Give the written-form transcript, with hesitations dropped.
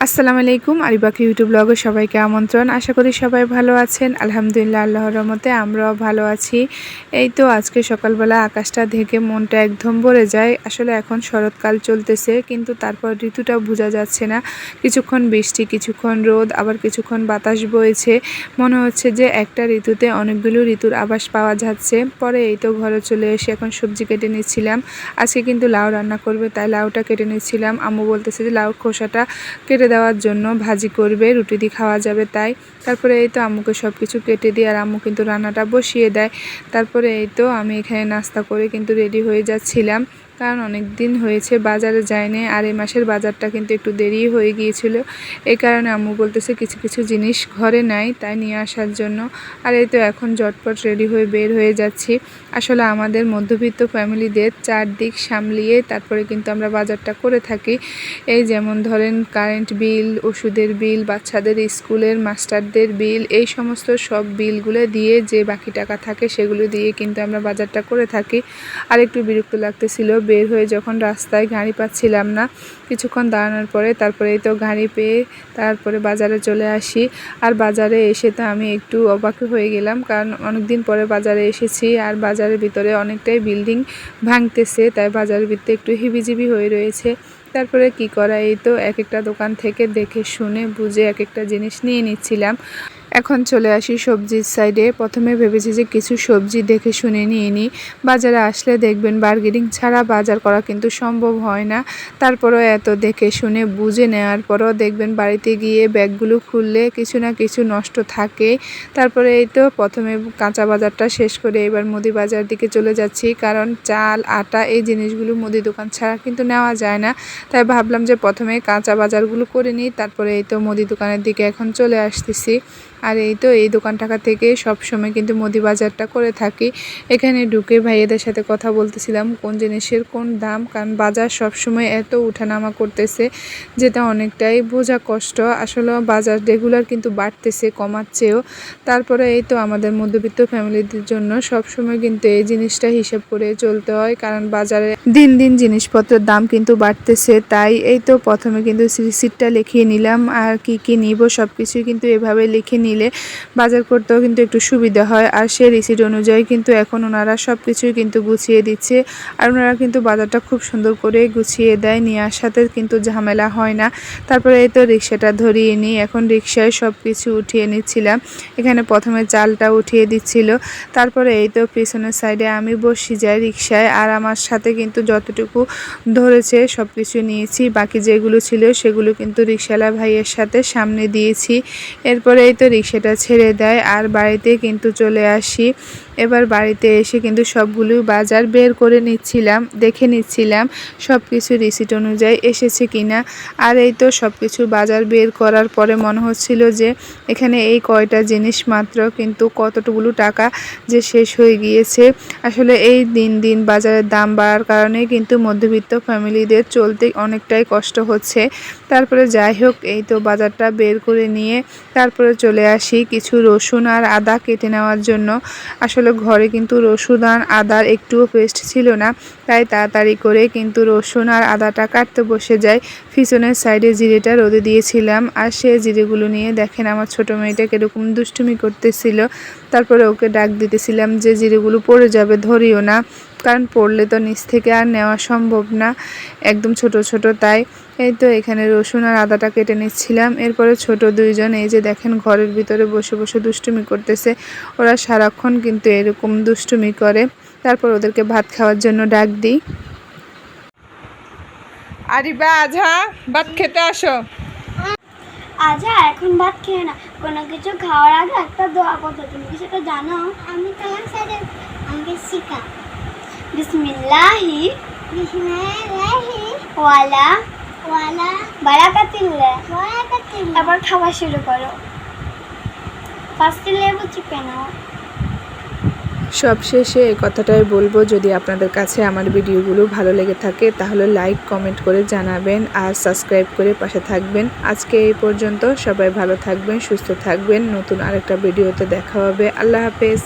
আসসালামু আলাইকুম। আরিবাকি ইউটিউব ব্লগে সবাইকে আমন্ত্রণ। আশা করি সবাই ভালো আছেন। আলহামদুলিল্লাহ, আল্লাহর রহমতে আমরাও ভালো আছি। এই তো আজকে সকালবেলা আকাশটা দেখে মনটা একদম ভরে যায়। আসলে এখন শরৎকাল চলতেছে, কিন্তু তারপর ঋতুটা বোঝা যাচ্ছে না। কিছুক্ষণ বৃষ্টি, কিছুক্ষণ রোদ, আবার কিছুক্ষণ বাতাস বইছে। মনে হচ্ছে যে একটা ঋতুতে অনেকগুলো ঋতুর আভাস পাওয়া যাচ্ছে। পরে এই তো ঘরে চলে এসে এখন সবজি কেটে নিচ্ছিলাম। আজকে কিন্তু লাউ রান্না করবে, তাই লাউটা কেটে নিচ্ছিলাম। আম্মু বলতেছে যে লাউর খোসাটা কেটে দেওয়ার জন্য, ভাজি করবে, রুটি দিয়ে খাওয়া যাবে তাই। তারপরে এই তো আম্মুকে সব কিছু কেটে দিয়ে আর আম্মু কিন্তু রান্নাটা বসিয়ে দেয়। তারপরে এই তো আমি এখানে নাস্তা করে কিন্তু রেডি হয়ে যাচ্ছিলাম, কারণ অনেক দিন হয়েছে বাজারে যায়নি, আর এই মাসের বাজারটা কিন্তু একটু দেরি হয়ে গিয়েছিল। এই কারণে আম্মু বলতেছে কিছু কিছু জিনিস ঘরে নাই, তাই নিয়ে আসার জন্য। আর এই তো এখন ঝটপট রেডি হয়ে বের হয়ে যাচ্ছি। আসলে আমাদের মধ্যবিত্ত ফ্যামিলিদের চারদিক সামলিয়ে তারপরে কিন্তু আমরা বাজারটা করে থাকি। এই যেমন ধরেন কারেন্ট বিল, ওষুধের বিল, বাচ্চাদের স্কুলের মাস্টারদের বিল, এই সমস্ত সব বিলগুলো দিয়ে যে বাকি টাকা থাকে সেগুলো দিয়ে কিন্তু আমরা বাজারটা করে থাকি। আর একটু বিরক্ত লাগতেছিল বের হয়ে, যখন রাস্তায় গাড়ি পাচ্ছিলাম না। কিছুক্ষণ দাঁড়ানোর পরে তারপরে এই তো গাড়ি পেয়ে তারপরে বাজারে চলে আসি। আর বাজারে এসে তো আমি একটু অবাক হয়ে গেলাম, কারণ অনেকদিন পরে বাজারে এসেছি আর বাজারের ভিতরে অনেকটাই বিল্ডিং ভাঙতেছে, তাই বাজারের ভিতরে একটু হিবিজিবি হয়ে রয়েছে। তারপরে কি করা, এই তো এক একটা দোকান থেকে দেখে শুনে বুঝে এক একটা জিনিস নিয়ে নিচ্ছিলাম। এখন চলে আসি সবজির সাইডে। প্রথমে ভেবেছি যে কিছু সবজি দেখে শুনে নিয়ে নিই। বাজারে আসলে দেখবেন বার্গেনিং ছাড়া বাজার করা কিন্তু সম্ভব হয় না। তারপরও এত দেখে শুনে বুঝে নেওয়ার পরও দেখবেন বাড়িতে গিয়ে ব্যাগগুলো খুললে কিছু না কিছু নষ্ট থাকে। তারপরে এই তো প্রথমে কাঁচা বাজারটা শেষ করে এবার মুদি বাজার দিকে চলে যাচ্ছি, কারণ চাল, আটা এই জিনিসগুলো মুদি দোকান ছাড়া কিন্তু নেওয়া যায় না। তাই ভাবলাম যে প্রথমে কাঁচা বাজারগুলো করে নিই, তারপরে এই তো মুদি দোকানের দিকে এখন চলে আসতেছি। আর এই তো এই দোকানটা থেকে সবসময় কিন্তু মুদি বাজারটা করে থাকি। এখানে ঢুকে ভাইয়েদের সাথে কথা বলতেছিলাম কোন জিনিসের কোন দাম, কারণ বাজার সবসময় এত উঠানামা করতেছে যেটা অনেকটাই বোঝা কষ্ট। আসলে বাজার রেগুলার কিন্তু বাড়তেছে, কমাচ্ছেও। তারপরে এই তো আমাদের মধ্যবিত্ত ফ্যামিলিদের জন্য সবসময় কিন্তু এই জিনিসটা হিসাব করে চলতে হয়, কারণ বাজারে দিন দিন জিনিসপত্রের দাম কিন্তু বাড়তেছে। তাই এই তো প্রথমে কিন্তু রিসিপ্টটা লিখিয়ে নিলাম, আর কি কি নিব সব কিছুই কিন্তু এভাবে লিখে নিলে বাজার করতেও কিন্তু একটু সুবিধা হয়। আর সেই রিসিট অনুযায়ী কিন্তু এখন ওনারা সব কিছুই কিন্তু গুছিয়ে দিচ্ছে, আর ওনারা কিন্তু বাজারটা খুব সুন্দর করে গুছিয়ে দেয়, নেওয়ার সাথে কিন্তু ঝামেলা হয় না। তারপরে এই তো রিক্সাটা ধরিয়ে নিই, এখন রিক্সায় সব কিছু উঠিয়ে নিচ্ছিলাম। এখানে প্রথমে চালটা উঠিয়ে দিচ্ছিল, তারপরে এই তো পিছনের সাইডে আমি বসে যাই রিক্সায়, আর আমার সাথে কিন্তু যতটুকু ধরেছে সব কিছু নিয়েছি, বাকি যেগুলো ছিল সেগুলো কিন্তু রিক্সাওয়ালা ভাইয়ের সাথে সামনে দিয়েছি। এরপরে এই তো রিক্সাটা ছেড়ে দেয় আর বাড়িতে কিন্তু চলে আসি। এবার বাড়িতে এসে কিন্তু সবগুলো বাজার বের করে নিচ্ছিলাম, দেখে নিচ্ছিলাম সব কিছু রিসিট অনুযায়ী এসেছে কিনা। আর এই তো সব কিছু বাজার বের করার পরে মনে হচ্ছিল যে এখানে এই কয়টা জিনিস মাত্র, কিন্তু কতটুকুলো টাকা যে শেষ হয়ে গিয়েছে। আসলে এই দিন দিন বাজারের দাম বাড়ার কারণে কিন্তু মধ্যবিত্ত ফ্যামিলিদের চলতে অনেকটাই কষ্ট হচ্ছে। তারপরে যাই হোক, এই তো বাজারটা বের করে নিয়ে তারপরে চলে আসি কিছু রসুন আর আদা কেটে নেওয়ার জন্য। আসলে ঘরে কিন্তু রসুন আর আদার একটুও পেস্ট ছিল না, তাই তাড়াতাড়ি করে কিন্তু রসুন আর আদাটা কাটতে বসে যাই। পিছনের সাইডে জিরেটা রোদে দিয়েছিলাম, আর সেই জিরেগুলো নিয়ে দেখেন আমার ছোটো মেয়েটা কীরকম দুষ্টুমি করতেছিল। তারপরে ওকে ডাক দিতেছিলাম যে জিরেগুলো পড়ে যাবে, ধরিও না, কারণ পড়লে তো নিচ থেকে আর নেওয়া সম্ভব না, একদম ছোট ছোট। তাই এই তো এখানে রসুন আর আদাটা কেটে নিচ্ছিলাম। এরপরে ছোট দুইজন এই যে দেখেন ঘরের ভিতরে বসে বসে দুষ্টুমি করতেছে। ওরা সারাক্ষণ কিন্তু এরকম দুষ্টুমি করে। তারপর ওদেরকে ভাত খাওয়ার জন্য ডাক দিই। আরিবা, আজা ভাত খেতে আসো। আজা এখন ভাত খেয়ে না, কোনো কিছু খাওয়ার আগে একটা দোয়া করতে, তুমি কি সেটা জানো? আমি তোমার সাথে আমাকে শিখা। বিসমিল্লাহি বিসমিল্লাহি ওয়ালা ওয়ালা বারাকাতিল্লাহ বারাকাতিল্লাহ। এবার খাওয়া শুরু করো। ফার্স্টে লেবু চিপে নাও। সবশেষে এই কথাটাই বলবো, যদি আপনাদের কাছে আমার ভিডিওগুলো ভালো লেগে থাকে তাহলে লাইক কমেন্ট করে জানাবেন, আর সাবস্ক্রাইব করে পাশে থাকবেন। আজকে এই পর্যন্ত, সবাই ভালো থাকবেন, সুস্থ থাকবেন। নতুন আরেকটা ভিডিওতে দেখা হবে। আল্লাহ হাফেজ।